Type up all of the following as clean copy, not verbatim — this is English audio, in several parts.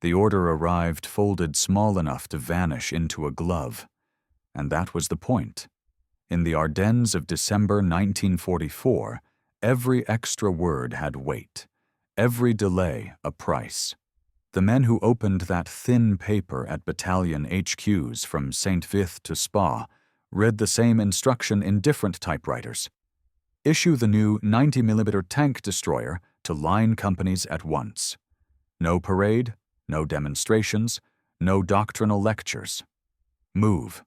The order arrived folded small enough to vanish into a glove. And that was the point. In the Ardennes of December 1944, every extra word had weight, every delay a price. The men who opened that thin paper at battalion HQs from St. Vith to Spa read the same instruction in different typewriters. Issue the new 90mm tank destroyer to line companies at once. No parade, no demonstrations, no doctrinal lectures. Move.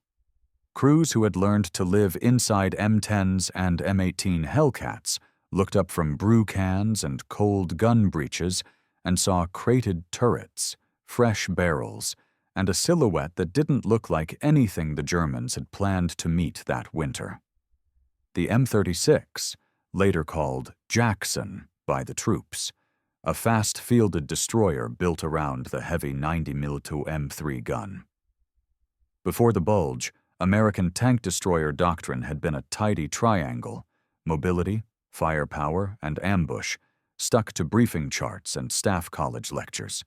Crews who had learned to live inside M10s and M18 Hellcats looked up from brew cans and cold gun breeches and saw crated turrets, fresh barrels, and a silhouette that didn't look like anything the Germans had planned to meet that winter. The M36, later called Jackson by the troops, a fast-fielded destroyer built around the heavy 90mm M3 gun. Before the bulge, American tank destroyer doctrine had been a tidy triangle: mobility, firepower, and ambush, stuck to briefing charts and staff college lectures.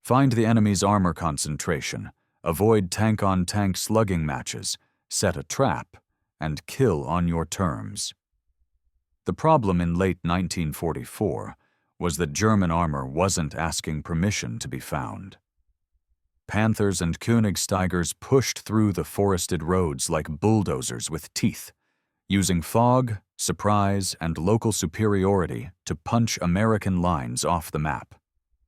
Find the enemy's armor concentration, avoid tank-on-tank slugging matches, set a trap, and kill on your terms. The problem in late 1944 was that German armor wasn't asking permission to be found. Panthers and Königstigers pushed through the forested roads like bulldozers with teeth, using fog, surprise, and local superiority to punch American lines off the map.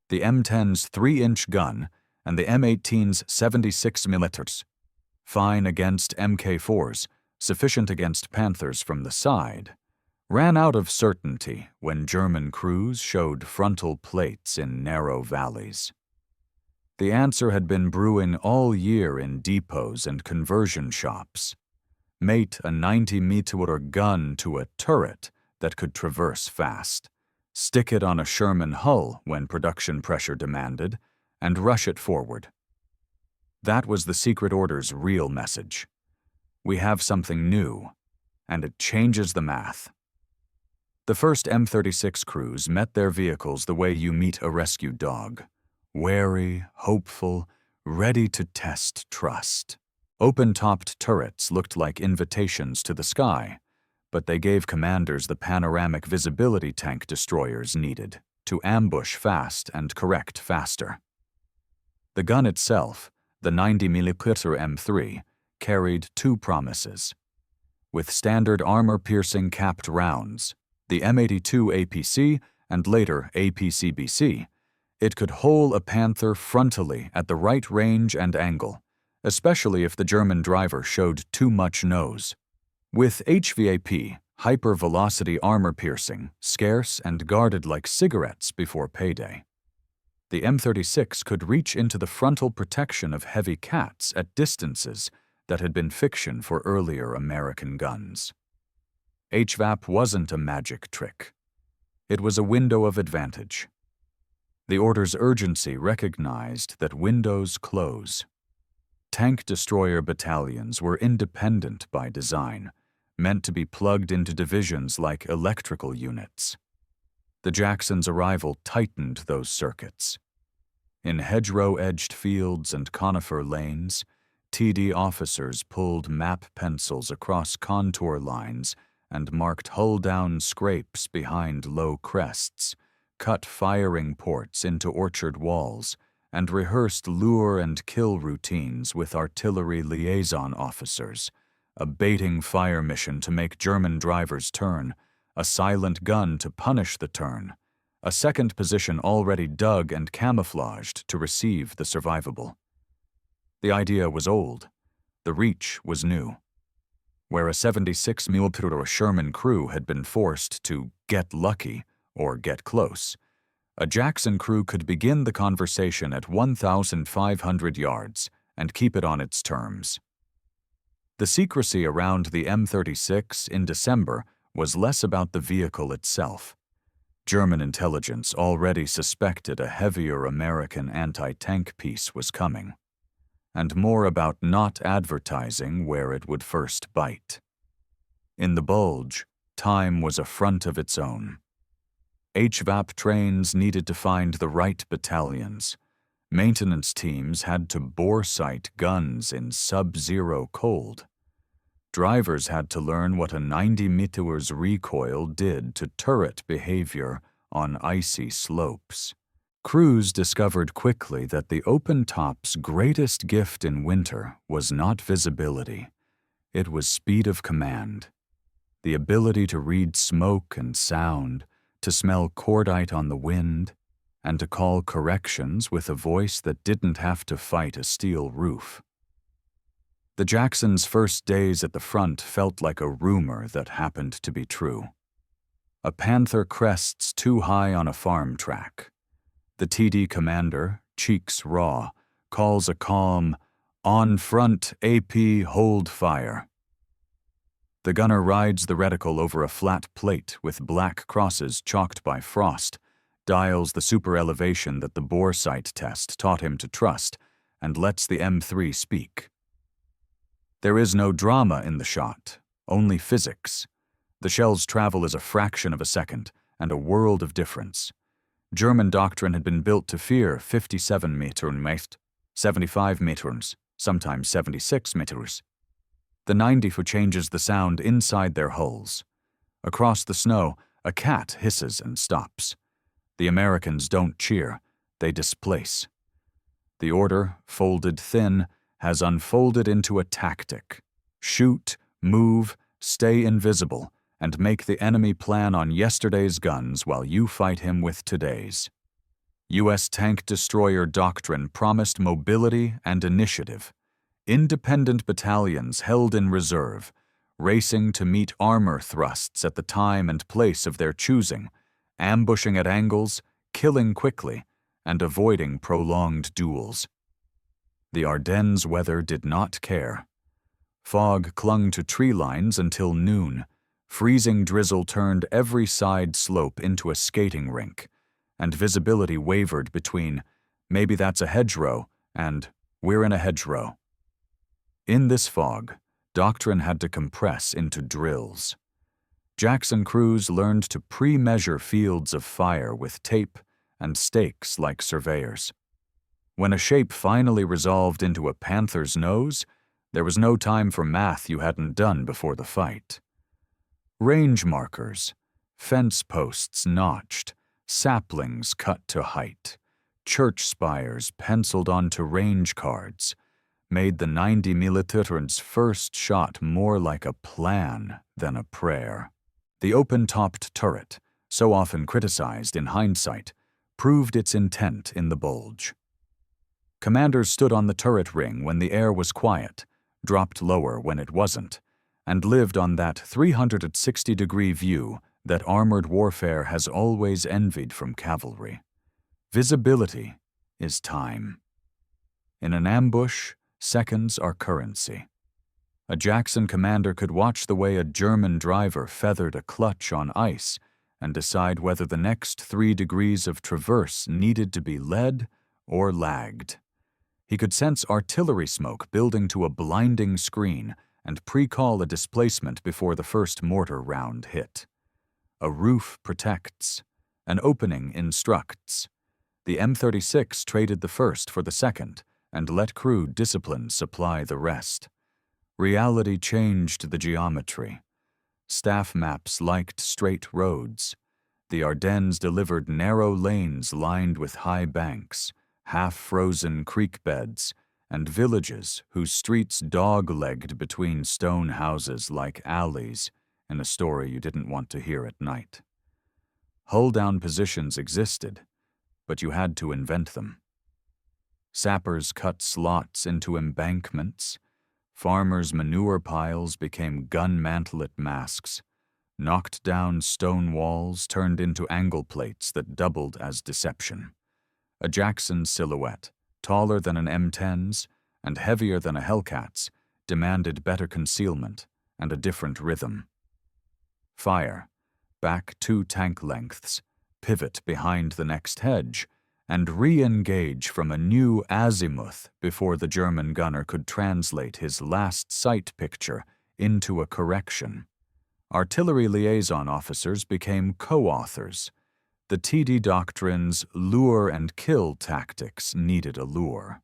The M10's 3-inch gun and the M18's 76mm, fine against MK4s, sufficient against Panthers from the side, ran out of certainty when German crews showed frontal plates in narrow valleys. The answer had been brewing all year in depots and conversion shops. Mate a 90mm gun to a turret that could traverse fast, stick it on a Sherman hull when production pressure demanded, and rush it forward. That was the secret order's real message. We have something new, and it changes the math. The first M36 crews met their vehicles the way you meet a rescue dog: wary, hopeful, ready to test trust. Open-topped turrets looked like invitations to the sky, but they gave commanders the panoramic visibility tank destroyers needed to ambush fast and correct faster. The gun itself, the 90mm M3, carried two promises. With standard armor-piercing capped rounds, the M82 APC and later APC-BC, it could hole a Panther frontally at the right range and angle, especially if the German driver showed too much nose. With HVAP, hyper-velocity armor piercing, scarce and guarded like cigarettes before payday. The M36 could reach into the frontal protection of heavy cats at distances that had been fiction for earlier American guns. HVAP wasn't a magic trick. It was a window of advantage. The order's urgency recognized that windows close. Tank destroyer battalions were independent by design, meant to be plugged into divisions like electrical units. The Jackson's arrival tightened those circuits. In hedgerow-edged fields and conifer lanes, TD officers pulled map pencils across contour lines and marked hull-down scrapes behind low crests, cut firing ports into orchard walls, and rehearsed lure and kill routines with artillery liaison officers, a baiting fire mission to make German drivers turn, a silent gun to punish the turn, a second position already dug and camouflaged to receive the survivable. The idea was old. The reach was new. Where a 76mm Sherman crew had been forced to get lucky or get close, a Jackson crew could begin the conversation at 1,500 yards and keep it on its terms. The secrecy around the M36 in December was less about the vehicle itself. German intelligence already suspected a heavier American anti-tank piece was coming, and more about not advertising where it would first bite. In the bulge, time was a front of its own. HVAP trains needed to find the right battalions, Maintenance teams had to bore sight guns in sub-zero cold. Drivers had to learn what a 90 meteors recoil did to turret behavior on icy slopes. Crews discovered quickly that the open top's greatest gift in winter was not visibility. It was speed of command. The ability to read smoke and sound, to smell cordite on the wind, and to call corrections with a voice that didn't have to fight a steel roof. The Jacksons' first days at the front felt like a rumor that happened to be true. A panther crests too high on a farm track. The TD commander, cheeks raw, calls a calm, "On front, AP, hold fire." The gunner rides the reticle over a flat plate with black crosses chalked by frost, dials the super elevation that the bore sight test taught him to trust, and lets the M3 speak. There is no drama in the shot, only physics. The shells travel as a fraction of a second, and a world of difference. German doctrine had been built to fear 57 meters, 75 meters, sometimes 76 meters. The 90 changes the sound inside their hulls. Across the snow, a cat hisses and stops. The Americans don't cheer, they displace. The order, folded thin, has unfolded into a tactic. Shoot, move, stay invisible, and make the enemy plan on yesterday's guns while you fight him with today's. U.S. tank destroyer doctrine promised mobility and initiative. Independent battalions held in reserve, racing to meet armor thrusts at the time and place of their choosing, ambushing at angles, killing quickly, and avoiding prolonged duels. The Ardennes weather did not care. Fog clung to tree lines until noon. Freezing drizzle turned every side slope into a skating rink, and visibility wavered between, "Maybe that's a hedgerow," and "We're in a hedgerow." In this fog, doctrine had to compress into drills. Jackson crews learned to pre-measure fields of fire with tape and stakes like surveyors. When a shape finally resolved into a panther's nose, there was no time for math you hadn't done before the fight. Range markers, fence posts notched, saplings cut to height, church spires penciled onto range cards, made the 90 militär's first shot more like a plan than a prayer. The open-topped turret, so often criticized in hindsight, proved its intent in the bulge. Commanders stood on the turret ring when the air was quiet, dropped lower when it wasn't, and lived on that 360-degree view that armored warfare has always envied from cavalry. Visibility is time. In an ambush, seconds are currency. A Jackson commander could watch the way a German driver feathered a clutch on ice and decide whether the next 3 degrees of traverse needed to be led or lagged. He could sense artillery smoke building to a blinding screen and pre-call a displacement before the first mortar round hit. A roof protects. An opening instructs. The M36 traded the first for the second and let crew discipline supply the rest. Reality changed the geometry. Staff maps liked straight roads. The Ardennes delivered narrow lanes lined with high banks, half-frozen creek beds, and villages whose streets dog-legged between stone houses like alleys in a story you didn't want to hear at night. Hull-down positions existed, but you had to invent them. Sappers cut slots into embankments. Farmers' manure piles became gun mantlet masks. Knocked down stone walls turned into angle plates that doubled as deception. A Jackson silhouette, taller than an M10's and heavier than a Hellcat's, demanded better concealment and a different rhythm. Fire, back 2 tank lengths, pivot behind the next hedge, and re-engage from a new azimuth before the German gunner could translate his last sight picture into a correction. Artillery liaison officers became co-authors. The TD doctrine's lure and kill tactics needed a lure.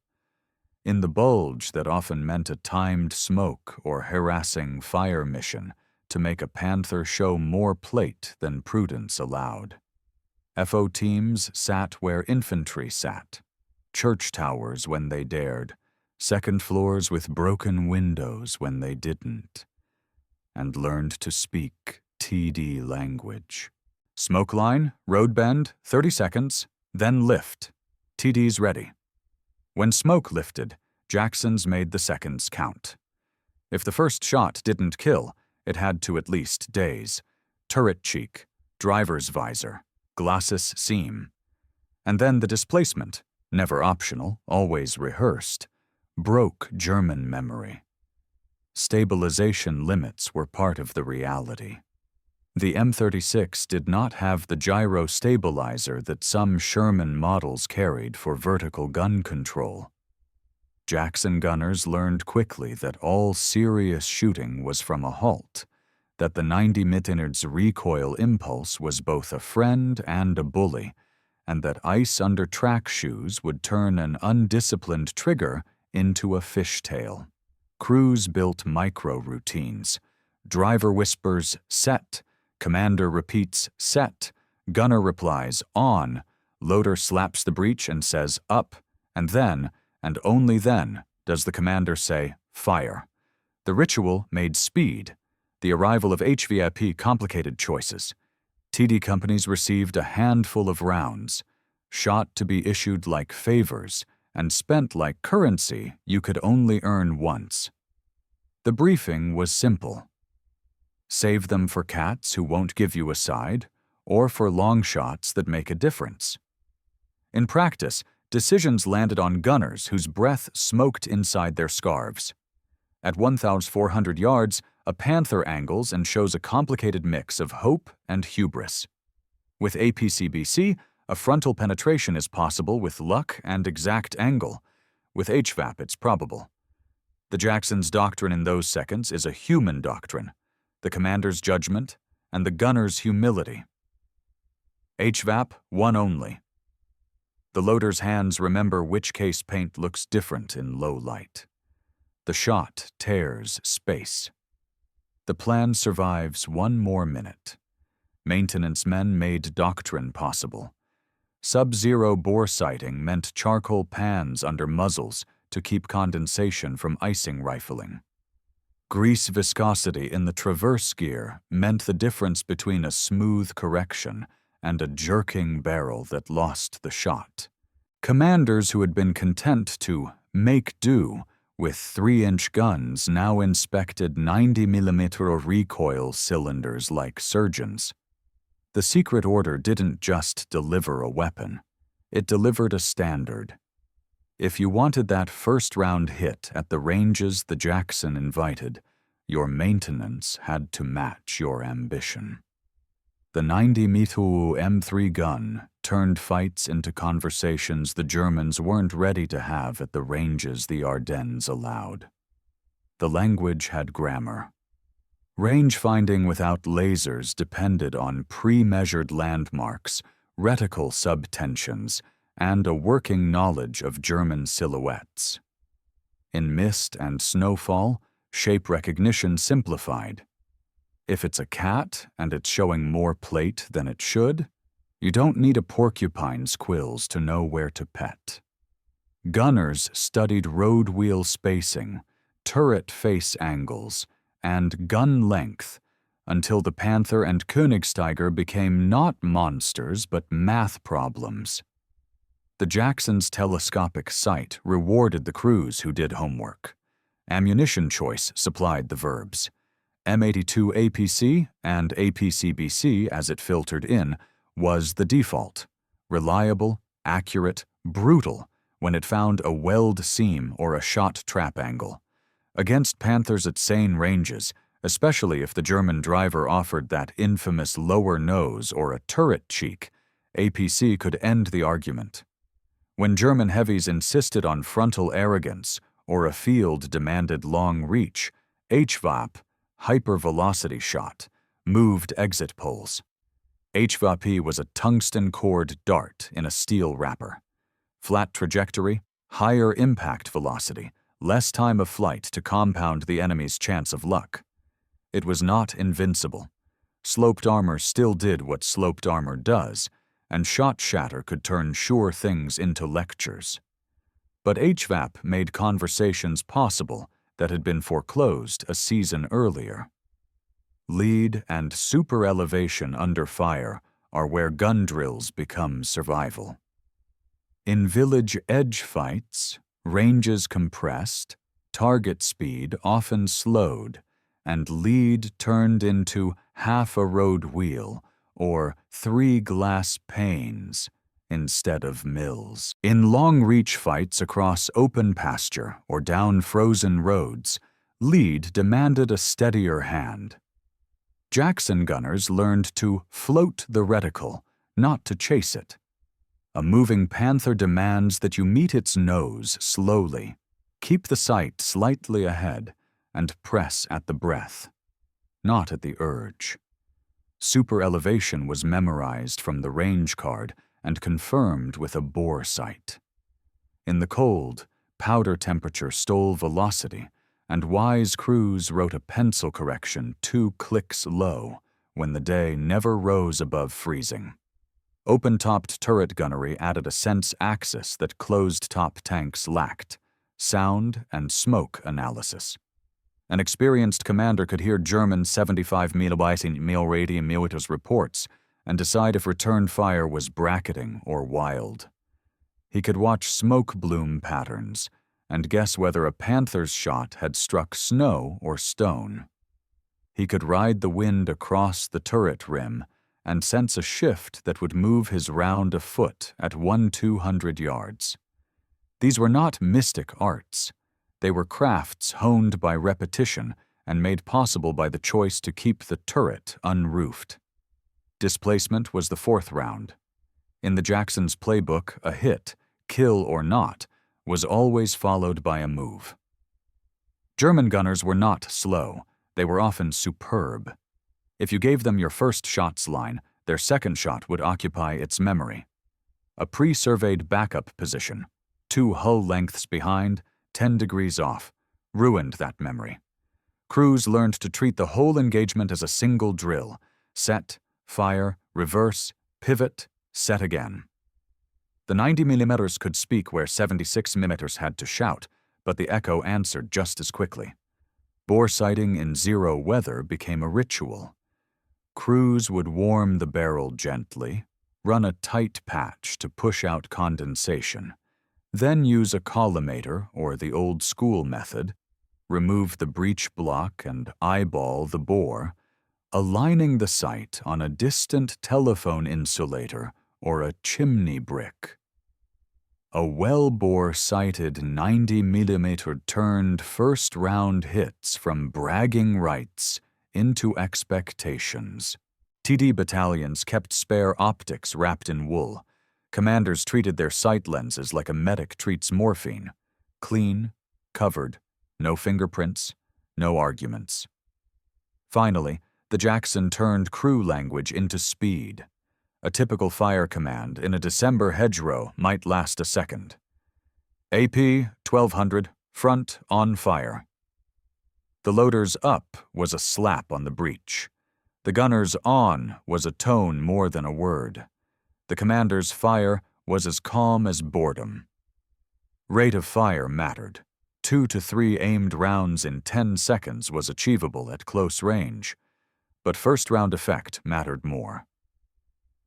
In the bulge that often meant a timed smoke or harassing fire mission to make a Panther show more plate than prudence allowed. FO teams sat where infantry sat, church towers when they dared, second floors with broken windows when they didn't, and learned to speak TD language. Smoke line, road bend, 30 seconds, then lift. TD's ready. When smoke lifted, Jacksons made the seconds count. If the first shot didn't kill, it had to at least daze. Turret cheek, driver's visor, glacis seam. And then the displacement, never optional, always rehearsed, broke German memory. Stabilization limits were part of the reality. The M36 did not have the gyro stabilizer that some Sherman models carried for vertical gun control. Jackson gunners learned quickly that all serious shooting was from a halt, that the 90 Mittenerd's recoil impulse was both a friend and a bully, and that ice under track shoes would turn an undisciplined trigger into a fishtail. Crews built micro-routines. Driver whispers, set. Commander repeats, set. Gunner replies, on. Loader slaps the breech and says, up. And then, and only then, does the commander say, fire. The ritual made speed. The arrival of HVAP complicated choices. TD companies received a handful of rounds, shot to be issued like favors, and spent like currency you could only earn once. The briefing was simple. Save them for cats who won't give you a side, or for long shots that make a difference. In practice, decisions landed on gunners whose breath smoked inside their scarves. At 1,400 yards, a Panther angles and shows a complicated mix of hope and hubris. With APCBC, a frontal penetration is possible with luck and exact angle. With HVAP, it's probable. The Jackson's doctrine in those seconds is a human doctrine, the commander's judgment and the gunner's humility. HVAP, one only. The loader's hands remember which case paint looks different in low light. The shot tears space. The plan survives one more minute. Maintenance men made doctrine possible. Sub-zero bore sighting meant charcoal pans under muzzles to keep condensation from icing rifling. Grease viscosity in the traverse gear meant the difference between a smooth correction and a jerking barrel that lost the shot. Commanders who had been content to make do with 3-inch guns now inspected 90mm recoil cylinders like surgeons. The secret order didn't just deliver a weapon. It delivered a standard. If you wanted that first-round hit at the ranges the Jackson invited, your maintenance had to match your ambition. The 90 Mitu M3 gun turned fights into conversations the Germans weren't ready to have at the ranges the Ardennes allowed. The language had grammar. Range finding without lasers depended on pre-measured landmarks, reticle subtensions, and a working knowledge of German silhouettes. In mist and snowfall, shape recognition simplified. If it's a cat and it's showing more plate than it should, you don't need a porcupine's quills to know where to pet. Gunners studied road wheel spacing, turret face angles, and gun length until the Panther and Königstiger became not monsters but math problems. The Jackson's telescopic sight rewarded the crews who did homework. Ammunition choice supplied the verbs. M82 APC and APCBC, as it filtered in, was the default. Reliable, accurate, brutal when it found a weld seam or a shot trap angle. Against Panthers at sane ranges, especially if the German driver offered that infamous lower nose or a turret cheek, APC could end the argument. When German heavies insisted on frontal arrogance or a field demanded long reach, HVAP, hypervelocity shot, moved exit poles. HVAP was a tungsten-cored dart in a steel wrapper. Flat trajectory, higher impact velocity, less time of flight to compound the enemy's chance of luck. It was not invincible. Sloped armor still did what sloped armor does, and shot shatter could turn sure things into lectures. But HVAP made conversations possible that had been foreclosed a season earlier. Lead and super elevation under fire are where gun drills become survival. In village edge fights, ranges compressed, target speed often slowed, and lead turned into half a road wheel or 3 glass panes instead of mills. In long-reach fights across open pasture or down frozen roads, lead demanded a steadier hand. Jackson gunners learned to float the reticle, not to chase it. A moving panther demands that you meet its nose slowly, keep the sight slightly ahead, and press at the breath, not at the urge. Super elevation was memorized from the range card and confirmed with a bore sight. In the cold, powder temperature stole velocity, and wise crews wrote a pencil correction 2 clicks low when the day never rose above freezing. Open-topped turret gunnery added a sense axis that closed-top tanks lacked: sound and smoke analysis. An experienced commander could hear German 75 mm reports and decide if return fire was bracketing or wild. He could watch smoke bloom patterns and guess whether a Panther's shot had struck snow or stone. He could ride the wind across the turret rim and sense a shift that would move his round a foot at 1-200 yards. These were not mystic arts. They were crafts honed by repetition and made possible by the choice to keep the turret unroofed. Displacement was the 4th round. In the Jackson's playbook, a hit, kill or not, was always followed by a move. German gunners were not slow. They were often superb. If you gave them your first shot's line, their second shot would occupy its memory. A pre-surveyed backup position, 2 hull lengths behind, 10 degrees off, ruined that memory. Crews learned to treat the whole engagement as a single drill: set, fire, reverse, pivot, set again. The 90 mm could speak where 76 mm had to shout, but the echo answered just as quickly. Bore sighting in 0 weather became a ritual. Crews would warm the barrel gently, run a tight patch to push out condensation, then use a collimator or the old-school method, remove the breech block and eyeball the bore, aligning the sight on a distant telephone insulator or a chimney brick. A well-bore sighted 90 mm turned first-round hits from bragging rights into expectations. TD battalions kept spare optics wrapped in wool. Commanders treated their sight lenses like a medic treats morphine: clean, covered, no fingerprints, no arguments. Finally, the Jackson turned crew language into speed. A typical fire command in a December hedgerow might last a second. AP 1200, front on fire. The loader's up was a slap on the breech. The gunner's on was a tone more than a word. The commander's fire was as calm as boredom. Rate of fire mattered. 2 to 3 aimed rounds in 10 seconds was achievable at close range, but first-round effect mattered more.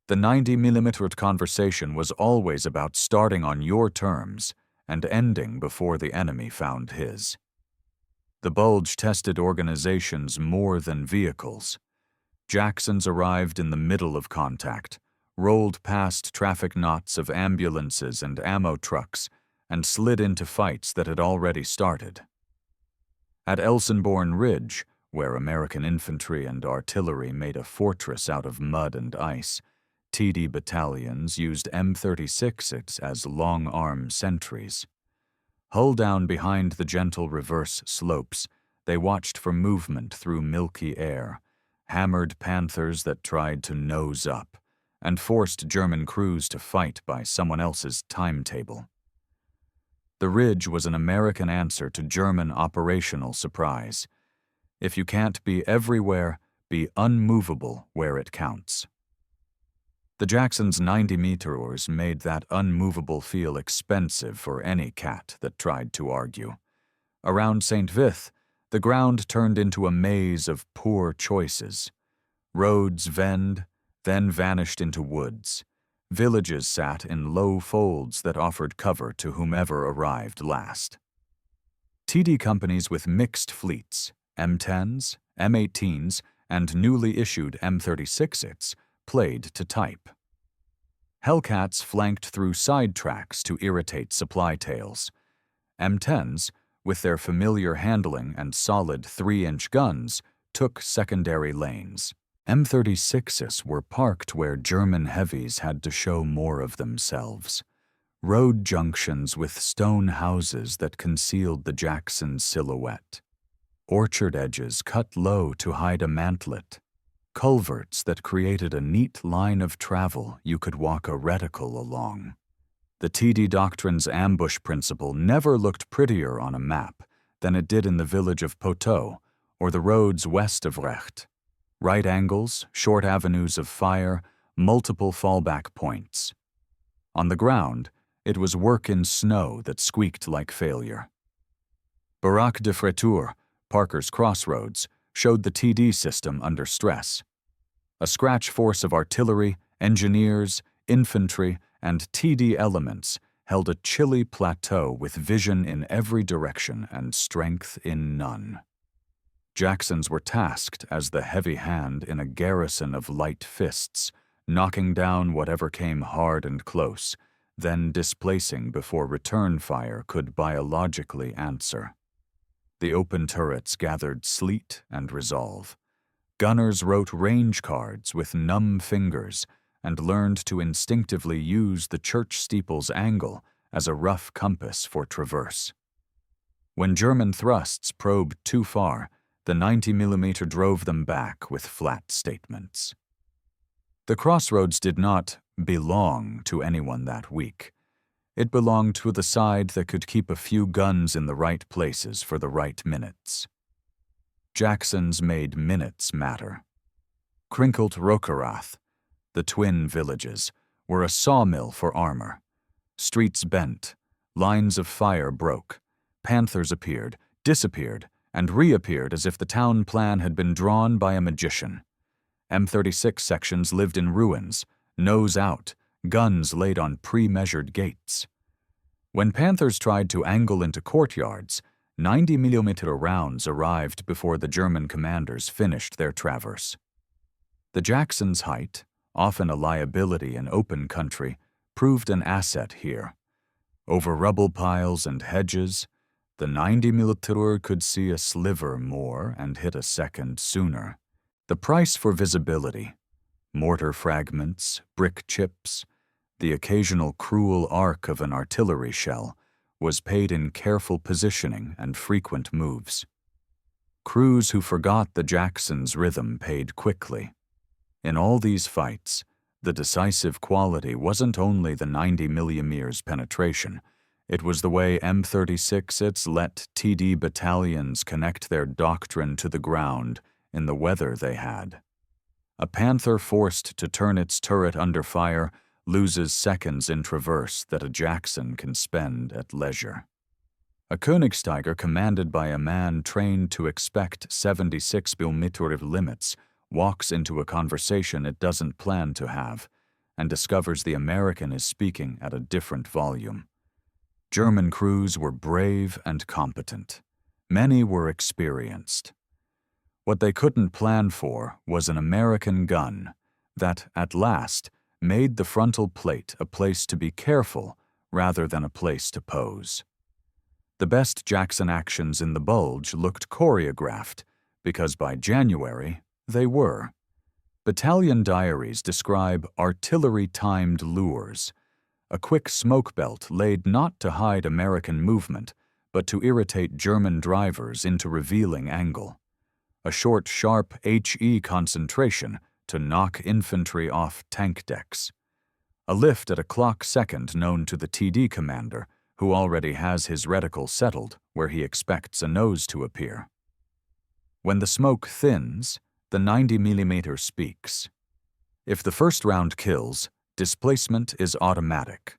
The 90 mm conversation was always about starting on your terms and ending before the enemy found his. The bulge tested organizations more than vehicles. Jacksons arrived in the middle of contact, rolled past traffic knots of ambulances and ammo trucks, and slid into fights that had already started. At Elsinborn Ridge, where American infantry and artillery made a fortress out of mud and ice, TD battalions used M36s as long-arm sentries. Hull down behind the gentle reverse slopes, they watched for movement through milky air, hammered panthers that tried to nose up, and forced German crews to fight by someone else's timetable. The ridge was an American answer to German operational surprise. If you can't be everywhere, be unmovable where it counts. The Jackson's 90 meteors made that unmovable feel expensive for any cat that tried to argue. Around St. Vith, the ground turned into a maze of poor choices. Roads then vanished into woods. Villages sat in low folds that offered cover to whomever arrived last. TD companies with mixed fleets, M10s, M18s, and newly issued M36s, played to type. Hellcats flanked through side tracks to irritate supply tails. M10s, with their familiar handling and solid 3-inch guns, took secondary lanes. M36s were parked where German heavies had to show more of themselves. Road junctions with stone houses that concealed the Jackson silhouette. Orchard edges cut low to hide a mantlet. Culverts that created a neat line of travel you could walk a reticle along. The TD Doctrine's ambush principle never looked prettier on a map than it did in the village of Poteau or the roads west of Recht. Right angles, short avenues of fire, multiple fallback points. On the ground, it was work in snow that squeaked like failure. Baraque de Freture, Parker's Crossroads, showed the TD system under stress. A scratch force of artillery, engineers, infantry, and TD elements held a chilly plateau with vision in every direction and strength in none. Jacksons were tasked as the heavy hand in a garrison of light fists, knocking down whatever came hard and close, then displacing before return fire could biologically answer. The open turrets gathered sleet and resolve. Gunners wrote range cards with numb fingers and learned to instinctively use the church steeple's angle as a rough compass for traverse. When German thrusts probed too far, the 90mm drove them back with flat statements. The Crossroads did not belong to anyone that week. It belonged to the side that could keep a few guns in the right places for the right minutes. Jacksons made minutes matter. Krinkelt Rockerath, the twin villages, were a sawmill for armor. Streets bent, lines of fire broke, panthers appeared, disappeared, and reappeared as if the town plan had been drawn by a magician. M36 sections lived in ruins, nose out, guns laid on pre-measured gates. When panthers tried to angle into courtyards, 90mm rounds arrived before the German commanders finished their traverse. The Jackson's height, often a liability in open country, proved an asset here. Over rubble piles and hedges, the 90mm could see a sliver more and hit a second sooner. The price for visibility, mortar fragments, brick chips, the occasional cruel arc of an artillery shell, was paid in careful positioning and frequent moves. Crews who forgot the Jackson's rhythm paid quickly. In all these fights, the decisive quality wasn't only the 90mm's penetration, it was the way M36s let TD battalions connect their doctrine to the ground in the weather they had. A Panther forced to turn its turret under fire loses seconds in traverse that a Jackson can spend at leisure. A Königstiger commanded by a man trained to expect 76mm limits walks into a conversation it doesn't plan to have and discovers the American is speaking at a different volume. German crews were brave and competent. Many were experienced. What they couldn't plan for was an American gun that, at last, made the frontal plate a place to be careful rather than a place to pose. The best Jackson actions in the bulge looked choreographed because by January they were. Battalion diaries describe artillery-timed lures, a quick smoke belt laid not to hide American movement, but to irritate German drivers into revealing angle, a short, sharp HE concentration to knock infantry off tank decks. A lift at a clock second known to the TD commander, who already has his reticle settled where he expects a nose to appear. When the smoke thins, the 90mm speaks. If the first round kills, displacement is automatic.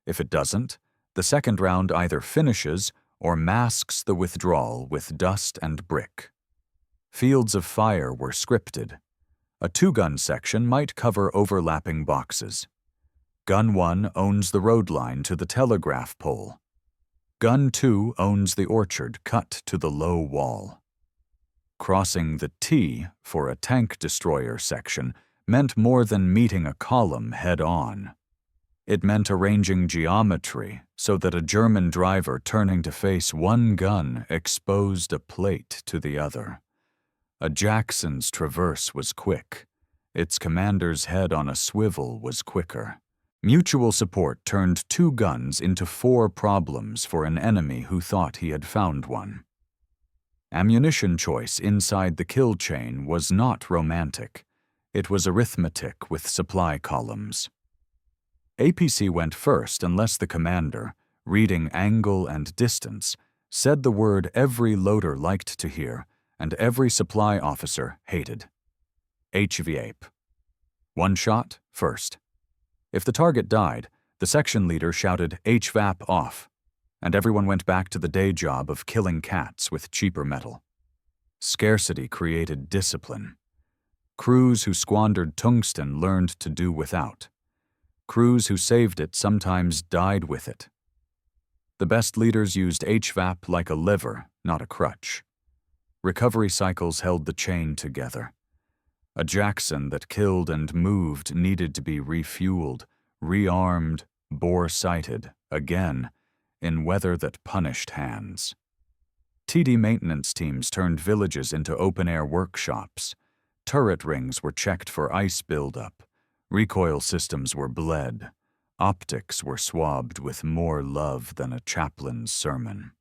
If it doesn't, the second round either finishes or masks the withdrawal with dust and brick. Fields of fire were scripted. A 2-gun section might cover overlapping boxes. Gun 1 owns the road line to the telegraph pole. Gun 2 owns the orchard cut to the low wall. Crossing the T for a tank destroyer section meant more than meeting a column head-on. It meant arranging geometry so that a German driver turning to face one gun exposed a plate to the other. A Jackson's traverse was quick. Its commander's head on a swivel was quicker. Mutual support turned 2 guns into 4 problems for an enemy who thought he had found one. Ammunition choice inside the kill chain was not romantic. It was arithmetic with supply columns. APC went first unless the commander, reading angle and distance, said the word every loader liked to hear and every supply officer hated. HVAP. 1 shot, first. If the target died, the section leader shouted HVAP off, and everyone went back to the day job of killing cats with cheaper metal. Scarcity created discipline. Crews who squandered tungsten learned to do without. Crews who saved it sometimes died with it. The best leaders used HVAP like a lever, not a crutch. Recovery cycles held the chain together. A Jackson that killed and moved needed to be refueled, rearmed, bore-sighted, again, in weather that punished hands. TD maintenance teams turned villages into open-air workshops. Turret rings were checked for ice buildup. Recoil systems were bled. Optics were swabbed with more love than a chaplain's sermon.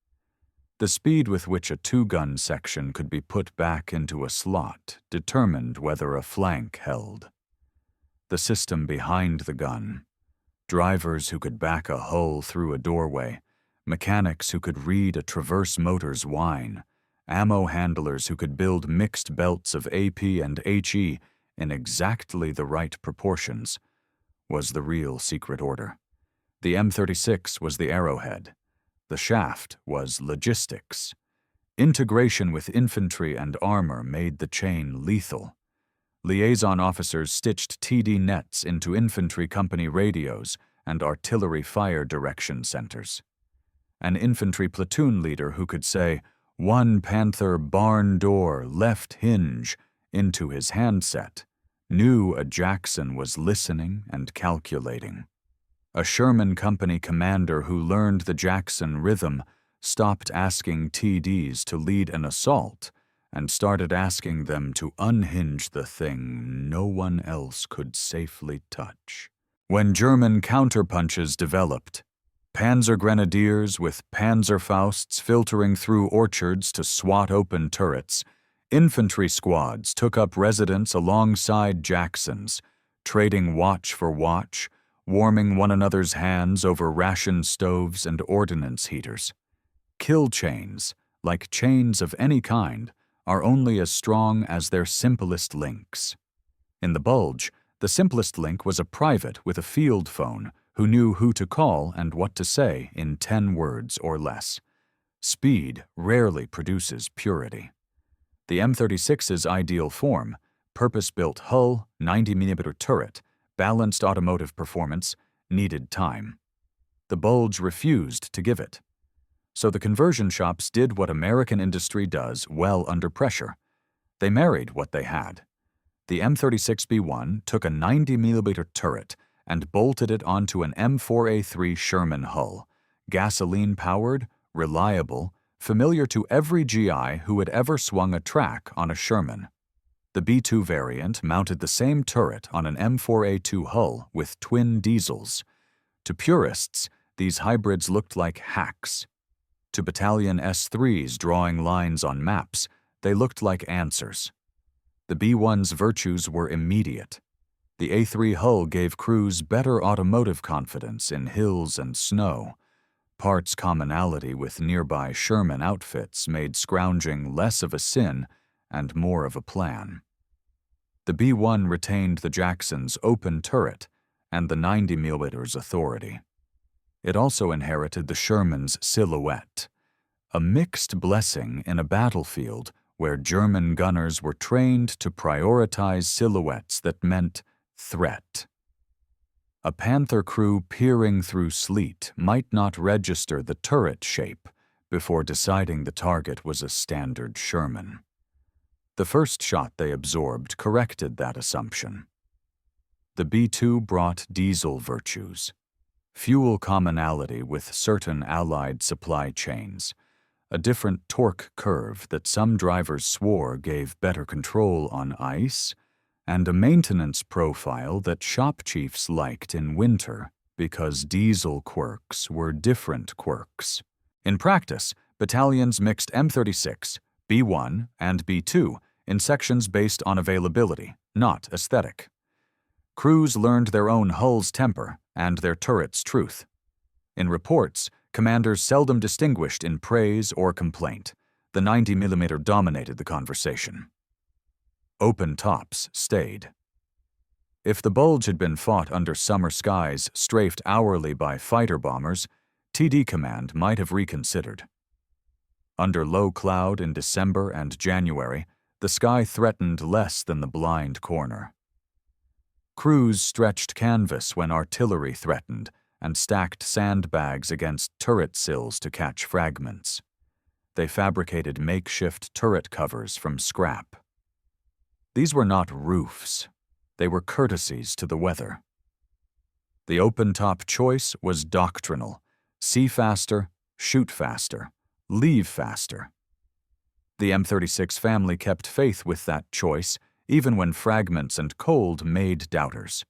The speed with which a 2-gun section could be put back into a slot determined whether a flank held. The system behind the gun. Drivers who could back a hull through a doorway. Mechanics who could read a traverse motor's whine. Ammo handlers who could build mixed belts of AP and HE in exactly the right proportions, was the real secret order. The M36 was the arrowhead. The shaft was logistics. Integration with infantry and armor made the chain lethal. Liaison officers stitched TD nets into infantry company radios and artillery fire direction centers. An infantry platoon leader who could say, "1 Panther barn door, left hinge," into his handset, knew a Jackson was listening and calculating. A Sherman Company commander who learned the Jackson rhythm stopped asking TDs to lead an assault and started asking them to unhinge the thing no one else could safely touch. When German counterpunches developed, Panzer Grenadiers with Panzerfausts filtering through orchards to swat open turrets, infantry squads took up residence alongside Jacksons, trading watch for watch, warming one another's hands over ration stoves and ordnance heaters. Kill chains, like chains of any kind, are only as strong as their simplest links. In the Bulge, the simplest link was a private with a field phone who knew who to call and what to say in 10 words or less. Speed rarely produces purity. The M36's ideal form, purpose-built hull, 90mm turret, balanced automotive performance, needed time. The Bulge refused to give it. So the conversion shops did what American industry does well under pressure. They married what they had. The M36B1 took a 90mm turret and bolted it onto an M4A3 Sherman hull, gasoline-powered, reliable, familiar to every GI who had ever swung a track on a Sherman. The B2 variant mounted the same turret on an M4A2 hull with twin diesels. To purists, these hybrids looked like hacks. To battalion S3s drawing lines on maps, they looked like answers. The B-1's virtues were immediate. The A3 hull gave crews better automotive confidence in hills and snow. Parts commonality with nearby Sherman outfits made scrounging less of a sin and more of a plan. The B-1 retained the Jackson's open turret and the 90mm authority. It also inherited the Sherman's silhouette, a mixed blessing in a battlefield where German gunners were trained to prioritize silhouettes that meant threat. A Panther crew peering through sleet might not register the turret shape before deciding the target was a standard Sherman. The first shot they absorbed corrected that assumption. The B-2 brought diesel virtues, fuel commonality with certain Allied supply chains, a different torque curve that some drivers swore gave better control on ice, and a maintenance profile that shop chiefs liked in winter because diesel quirks were different quirks. In practice, battalions mixed M36, B-1, and B-2 in sections based on availability, not aesthetic. Crews learned their own hull's temper and their turret's truth. In reports, commanders seldom distinguished in praise or complaint. The 90mm dominated the conversation. Open tops stayed. If the bulge had been fought under summer skies strafed hourly by fighter bombers, TD Command might have reconsidered. Under low cloud in December and January, the sky threatened less than the blind corner. Crews stretched canvas when artillery threatened and stacked sandbags against turret sills to catch fragments. They fabricated makeshift turret covers from scrap. These were not roofs. They were courtesies to the weather. The open-top choice was doctrinal: see faster, shoot faster, leave faster. The M36 family kept faith with that choice, even when fragments and cold made doubters.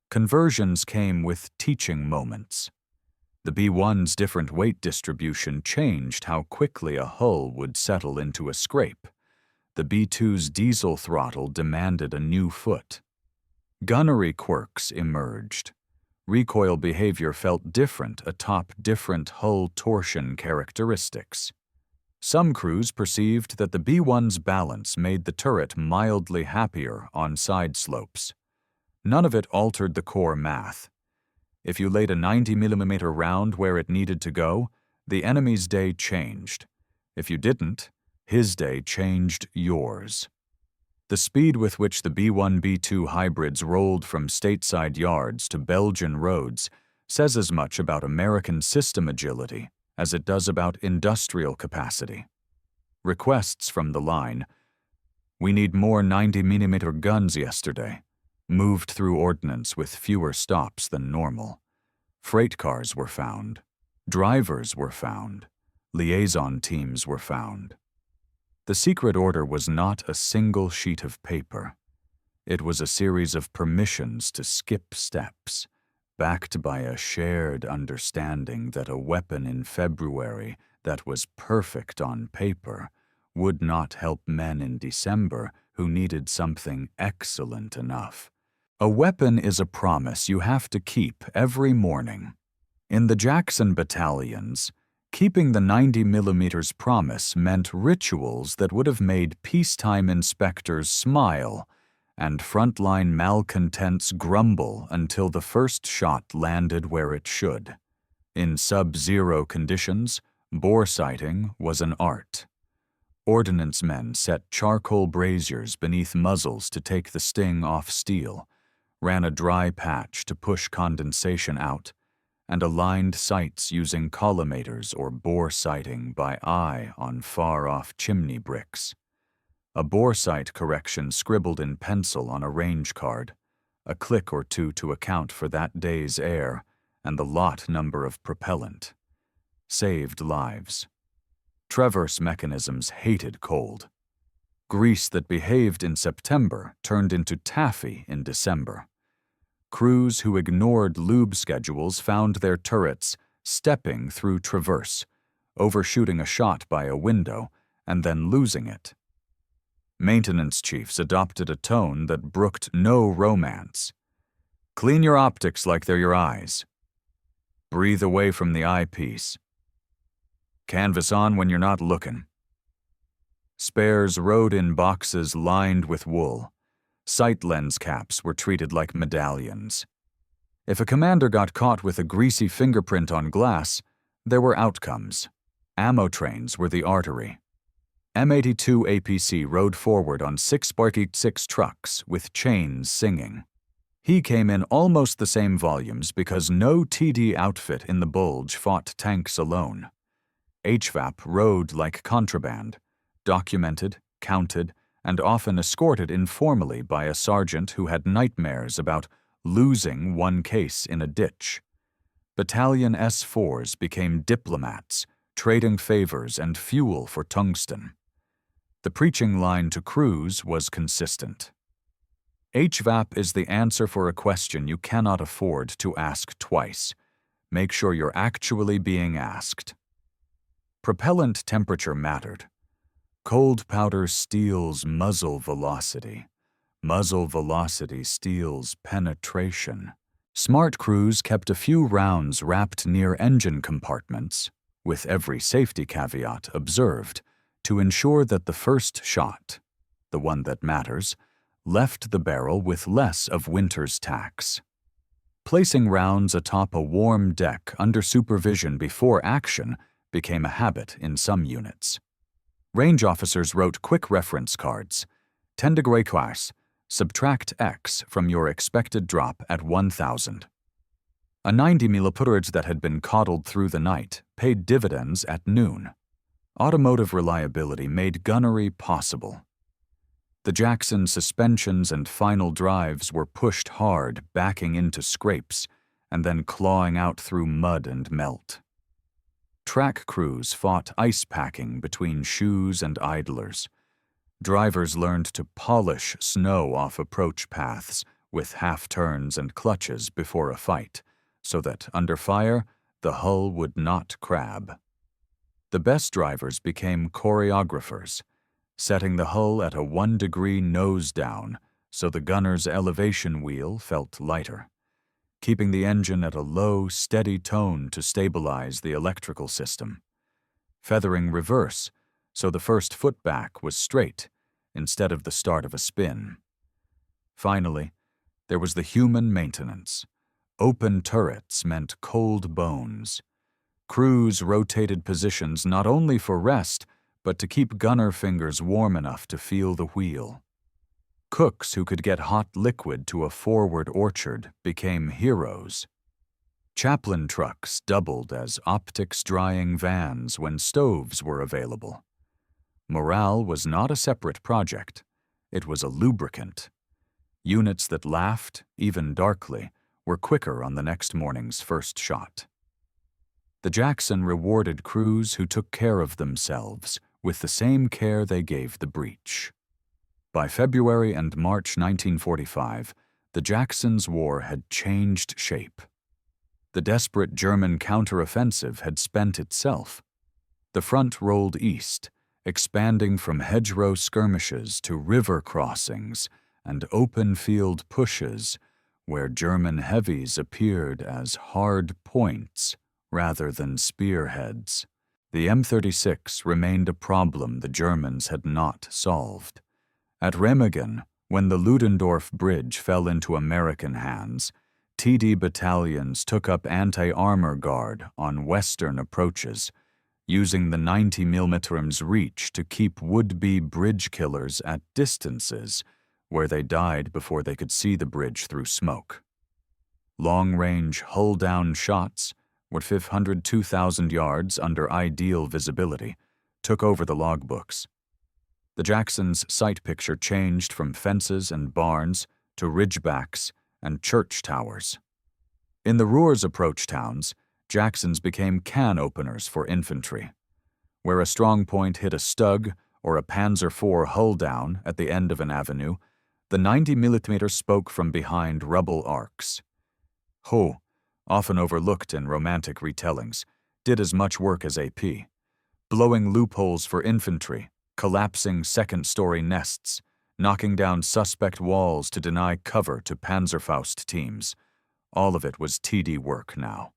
Conversions came with teaching moments. The B-1's different weight distribution changed how quickly a hull would settle into a scrape. The B-2's diesel throttle demanded a new foot. Gunnery quirks emerged. Recoil behavior felt different atop different hull torsion characteristics. Some crews perceived that the B-1's balance made the turret mildly happier on side slopes. None of it altered the core math. If you laid a 90mm round where it needed to go, the enemy's day changed. If you didn't, his day changed yours. The speed with which the B-1, B-2 hybrids rolled from stateside yards to Belgian roads says as much about American system agility as it does about industrial capacity. Requests from the line, "We need more 90mm guns yesterday," moved through Ordnance with fewer stops than normal. Freight cars were found. Drivers were found. Liaison teams were found. The secret order was not a single sheet of paper. It was a series of permissions to skip steps, backed by a shared understanding that a weapon in February that was perfect on paper would not help men in December who needed something excellent enough. A weapon is a promise you have to keep every morning. In the Jackson battalions, keeping the 90mm promise meant rituals that would have made peacetime inspectors smile and frontline malcontents grumble until the first shot landed where it should. In sub-zero conditions, bore sighting was an art. Ordnance men set charcoal braziers beneath muzzles to take the sting off steel, ran a dry patch to push condensation out, and aligned sights using collimators or bore sighting by eye on far-off chimney bricks. A bore sight correction scribbled in pencil on a range card, a click or two to account for that day's air and the lot number of propellant. Saved lives. Traverse mechanisms hated cold. Grease that behaved in September turned into taffy in December. Crews who ignored lube schedules found their turrets stepping through traverse, overshooting a shot by a window, and then losing it. Maintenance chiefs adopted a tone that brooked no romance. Clean your optics like they're your eyes. Breathe away from the eyepiece. Canvas on when you're not looking. Spares rode in boxes lined with wool. Sight lens caps were treated like medallions. If a commander got caught with a greasy fingerprint on glass, there were outcomes. Ammo trains were the artery. M82 APC rode forward on 6x6 trucks with chains singing. He came in almost the same volumes because no TD outfit in the bulge fought tanks alone. HVAP rode like contraband, documented, counted, and often escorted informally by a sergeant who had nightmares about losing one case in a ditch. Battalion S4s became diplomats, trading favors and fuel for tungsten. The preaching line to crews was consistent. HVAP is the answer for a question you cannot afford to ask twice. Make sure you're actually being asked. Propellant temperature mattered. Cold powder steals muzzle velocity. Muzzle velocity steals penetration. Smart crews kept a few rounds wrapped near engine compartments, with every safety caveat observed, to ensure that the first shot, the one that matters, left the barrel with less of winter's tax. Placing rounds atop a warm deck under supervision before action became a habit in some units. Range officers wrote quick reference cards. 10 degree class, subtract X from your expected drop at 1,000. A 90 millipurge that had been coddled through the night paid dividends at noon. Automotive reliability made gunnery possible. The Jackson suspensions and final drives were pushed hard, backing into scrapes, and then clawing out through mud and melt. Track crews fought ice packing between shoes and idlers. Drivers learned to polish snow off approach paths with half-turns and clutches before a fight, so that, under fire, the hull would not crab. The best drivers became choreographers, setting the hull at a 1-degree nose down so the gunner's elevation wheel felt lighter, keeping the engine at a low, steady tone to stabilize the electrical system, feathering reverse so the first foot back was straight instead of the start of a spin. Finally, there was the human maintenance. Open turrets meant cold bones. Crews rotated positions not only for rest, but to keep gunner fingers warm enough to feel the wheel. Cooks who could get hot liquid to a forward orchard became heroes. Chaplain trucks doubled as optics drying vans when stoves were available. Morale was not a separate project. It was a lubricant. Units that laughed, even darkly, were quicker on the next morning's first shot. The Jackson rewarded crews who took care of themselves with the same care they gave the breech. By February and March 1945, the Jackson's war had changed shape. The desperate German counteroffensive had spent itself. The front rolled east, expanding from hedgerow skirmishes to river crossings and open field pushes where German heavies appeared as hard points rather than spearheads. The M36 remained a problem the Germans had not solved. At Remagen, when the Ludendorff Bridge fell into American hands, TD battalions took up anti-armor guard on western approaches, using the 90 mm's reach to keep would-be bridge killers at distances where they died before they could see the bridge through smoke. Long-range hull-down shots, with 502,000 yards under ideal visibility, took over the logbooks. The Jackson's sight picture changed from fences and barns to ridgebacks and church towers. In the Ruhr's approach towns, Jacksons became can openers for infantry. Where a strong point hit a Stug or a Panzer IV hull down at the end of an avenue, the 90 mm spoke from behind rubble arcs. Ho, often overlooked in romantic retellings, did as much work as AP, blowing loopholes for infantry, collapsing second-story nests, knocking down suspect walls to deny cover to Panzerfaust teams. All of it was TD work now.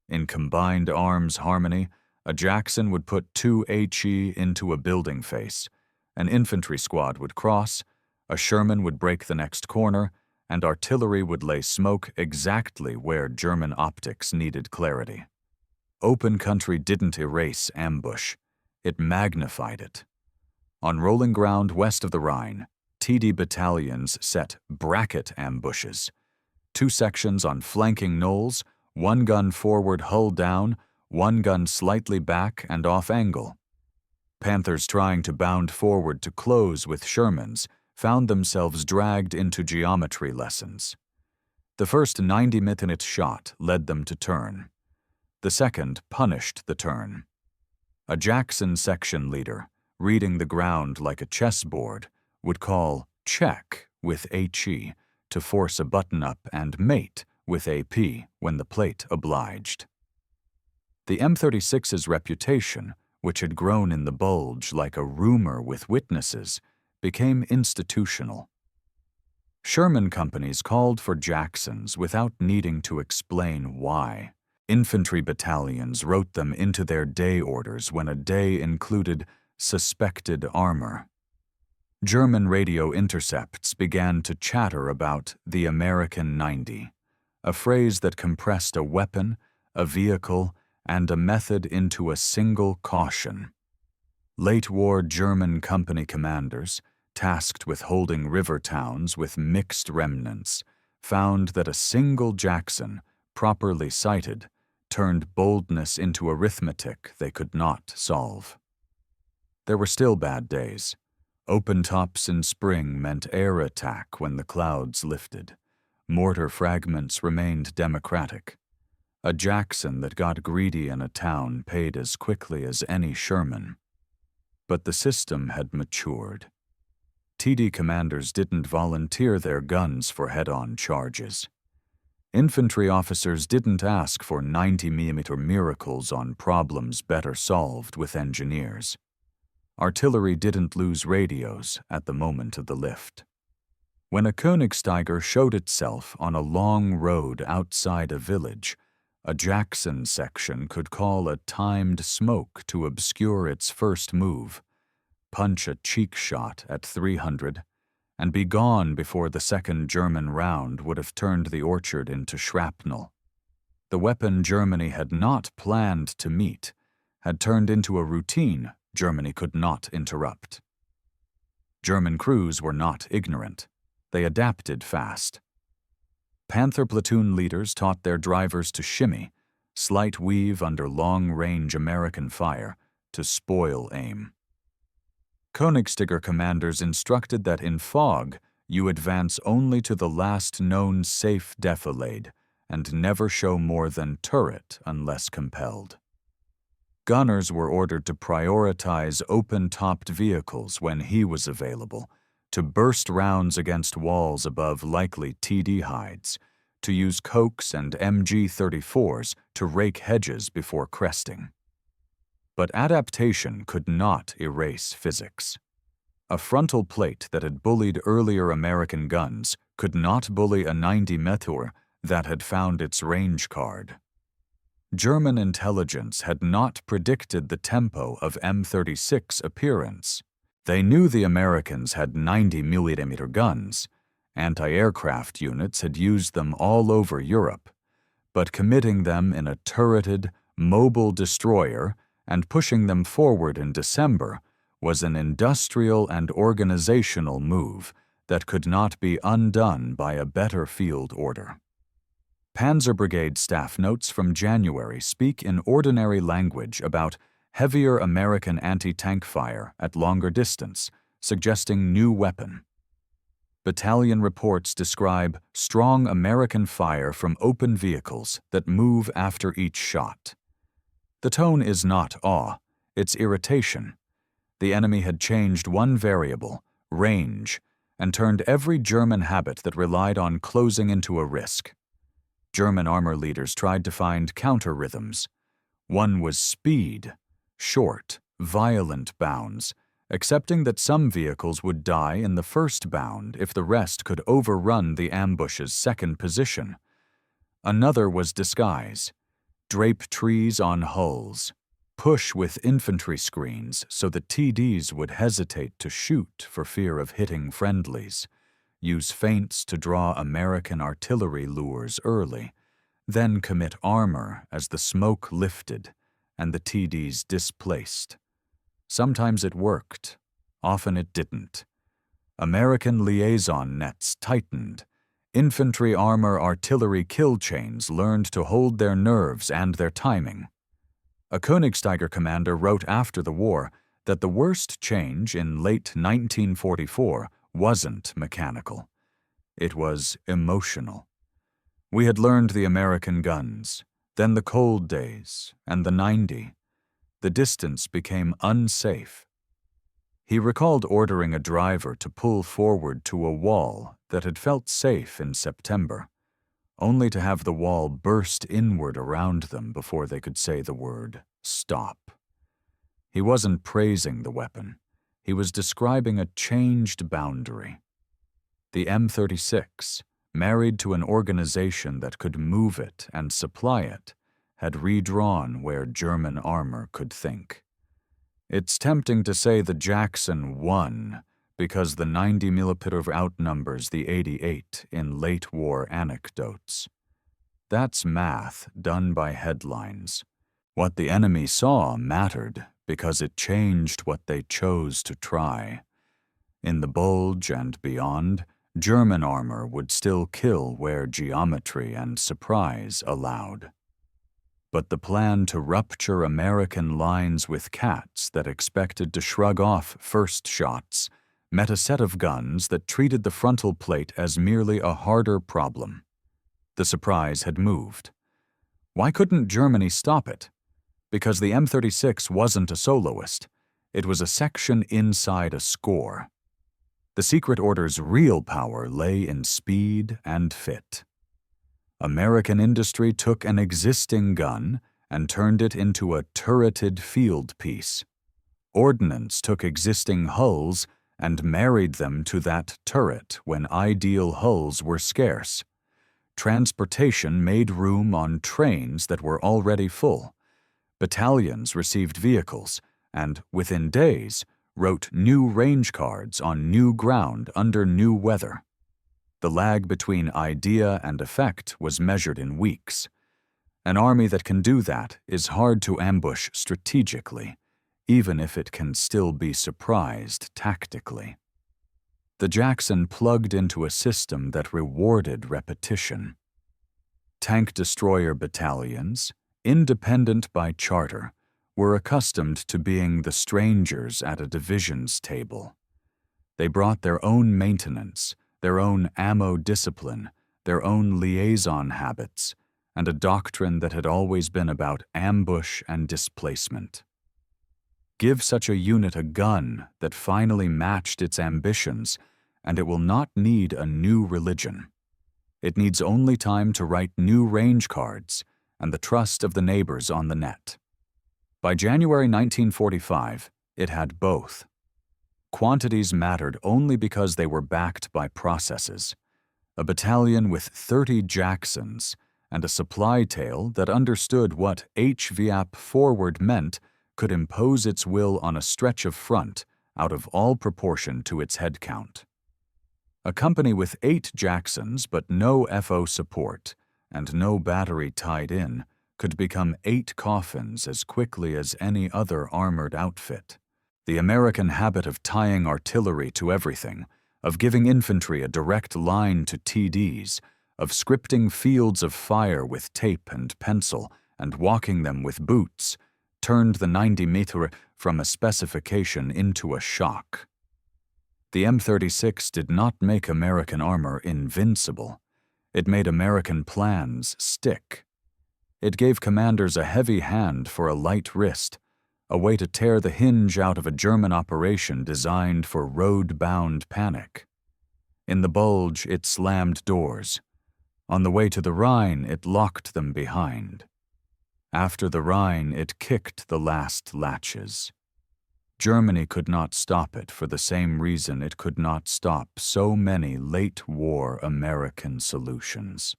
In combined arms harmony, a Jackson would put 2 HE into a building face, an infantry squad would cross, a Sherman would break the next corner, and artillery would lay smoke exactly where German optics needed clarity. Open country didn't erase ambush, it magnified it. On rolling ground west of the Rhine, TD battalions set bracket ambushes. 2 sections on flanking knolls, 1 gun forward hull down, 1 gun slightly back and off angle. Panthers trying to bound forward to close with Shermans found themselves dragged into geometry lessons. The first 90-minute shot led them to turn. The second punished the turn. A Jackson section leader, reading the ground like a chessboard, would call check with HE to force a button-up and mate with AP when the plate obliged. The M36's reputation, which had grown in the bulge like a rumor with witnesses, became institutional. Sherman companies called for Jacksons without needing to explain why. Infantry battalions wrote them into their day orders when a day included suspected armor. German radio intercepts began to chatter about the American 90, a phrase that compressed a weapon, a vehicle, and a method into a single caution. Late-war German company commanders, tasked with holding river towns with mixed remnants, found that a single Jackson, properly cited, turned boldness into arithmetic they could not solve. There were still bad days. Open tops in spring meant air attack when the clouds lifted. Mortar fragments remained democratic. A Jackson that got greedy in a town paid as quickly as any Sherman. But the system had matured. TD commanders didn't volunteer their guns for head-on charges. Infantry officers didn't ask for 90mm miracles on problems better solved with engineers. Artillery didn't lose radios at the moment of the lift. When a Königstiger showed itself on a long road outside a village, a Jackson section could call a timed smoke to obscure its first move, punch a cheek shot at 300, and be gone before the second German round would have turned the orchard into shrapnel. The weapon Germany had not planned to meet had turned into a routine Germany could not interrupt. German crews were not ignorant. They adapted fast. Panther platoon leaders taught their drivers to shimmy, slight weave under long-range American fire, to spoil aim. Königstiger commanders instructed that in fog you advance only to the last known safe defilade and never show more than turret unless compelled. Gunners were ordered to prioritize open-topped vehicles when he was available, to burst rounds against walls above likely TD hides, to use Cokes and MG-34s to rake hedges before cresting. But adaptation could not erase physics. A frontal plate that had bullied earlier American guns could not bully a 90 Meteor that had found its range card. German intelligence had not predicted the tempo of M36 appearance. They knew the Americans had 90mm guns. Anti-aircraft units had used them all over Europe, but committing them in a turreted, mobile destroyer and pushing them forward in December was an industrial and organizational move that could not be undone by a better field order. Panzer Brigade staff notes from January speak in ordinary language about heavier American anti-tank fire at longer distance, suggesting new weapon. Battalion reports describe strong American fire from open vehicles that move after each shot. The tone is not awe, it's irritation. The enemy had changed one variable, range, and turned every German habit that relied on closing into a risk. German armor leaders tried to find counter-rhythms. One was speed, short, violent bounds, accepting that some vehicles would die in the first bound if the rest could overrun the ambush's second position. Another was disguise. Drape trees on hulls. Push with infantry screens so that TDs would hesitate to shoot for fear of hitting friendlies. Use feints to draw American artillery lures early, then commit armor as the smoke lifted and the TDs displaced. Sometimes it worked, often it didn't. American liaison nets tightened. Infantry armor artillery kill chains learned to hold their nerves and their timing. A Königstiger commander wrote after the war that the worst change in late 1944 wasn't mechanical. It was emotional. We had learned the American guns, then the cold days, and the 90. The distance became unsafe. He recalled ordering a driver to pull forward to a wall that had felt safe in September, only to have the wall burst inward around them before they could say the word stop. He wasn't praising the weapon. He was describing a changed boundary. The M36, married to an organization that could move it and supply it, had redrawn where German armor could think. It's tempting to say the Jackson won because the 90 mm outnumbers the 88 in late-war anecdotes. That's math done by headlines. What the enemy saw mattered because it changed what they chose to try. In the Bulge and beyond, German armor would still kill where geometry and surprise allowed. But the plan to rupture American lines with cats that expected to shrug off first shots met a set of guns that treated the frontal plate as merely a harder problem. The surprise had moved. Why couldn't Germany stop it? Because the M36 wasn't a soloist. It was a section inside a score. The Secret Order's real power lay in speed and fit. American industry took an existing gun and turned it into a turreted field piece. Ordnance took existing hulls and married them to that turret when ideal hulls were scarce. Transportation made room on trains that were already full. Battalions received vehicles and, within days, wrote new range cards on new ground under new weather. The lag between idea and effect was measured in weeks. An army that can do that is hard to ambush strategically, even if it can still be surprised tactically. The Jackson plugged into a system that rewarded repetition. Tank destroyer battalions, independent by charter, were accustomed to being the strangers at a division's table. They brought their own maintenance, their own ammo discipline, their own liaison habits, and a doctrine that had always been about ambush and displacement. Give such a unit a gun that finally matched its ambitions, and it will not need a new religion. It needs only time to write new range cards and the trust of the neighbors on the net. By January 1945, it had both. Quantities mattered only because they were backed by processes. A battalion with 30 Jacksons and a supply tail that understood what HVAP forward meant could impose its will on a stretch of front out of all proportion to its head count. A company with 8 Jacksons but no FO support and no battery tied in could become 8 coffins as quickly as any other armored outfit. The American habit of tying artillery to everything, of giving infantry a direct line to TDs, of scripting fields of fire with tape and pencil and walking them with boots, turned the 90 meter from a specification into a shock. The M36 did not make American armor invincible. It made American plans stick. It gave commanders a heavy hand for a light wrist, a way to tear the hinge out of a German operation designed for road-bound panic. In the Bulge, it slammed doors. On the way to the Rhine, it locked them behind. After the Rhine, it kicked the last latches. Germany could not stop it for the same reason it could not stop so many late-war American solutions.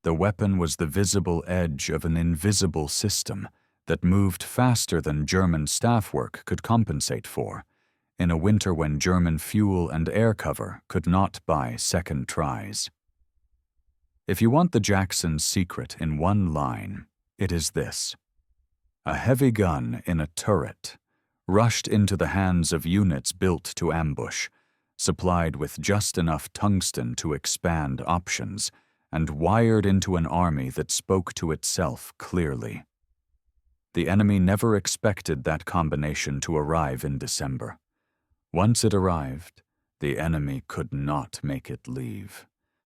The weapon was the visible edge of an invisible system that moved faster than German staff work could compensate for, in a winter when German fuel and air cover could not buy second tries. If you want the Jackson's secret in one line, it is this. A heavy gun in a turret rushed into the hands of units built to ambush, supplied with just enough tungsten to expand options, and wired into an army that spoke to itself clearly. The enemy never expected that combination to arrive in December. Once it arrived, the enemy could not make it leave.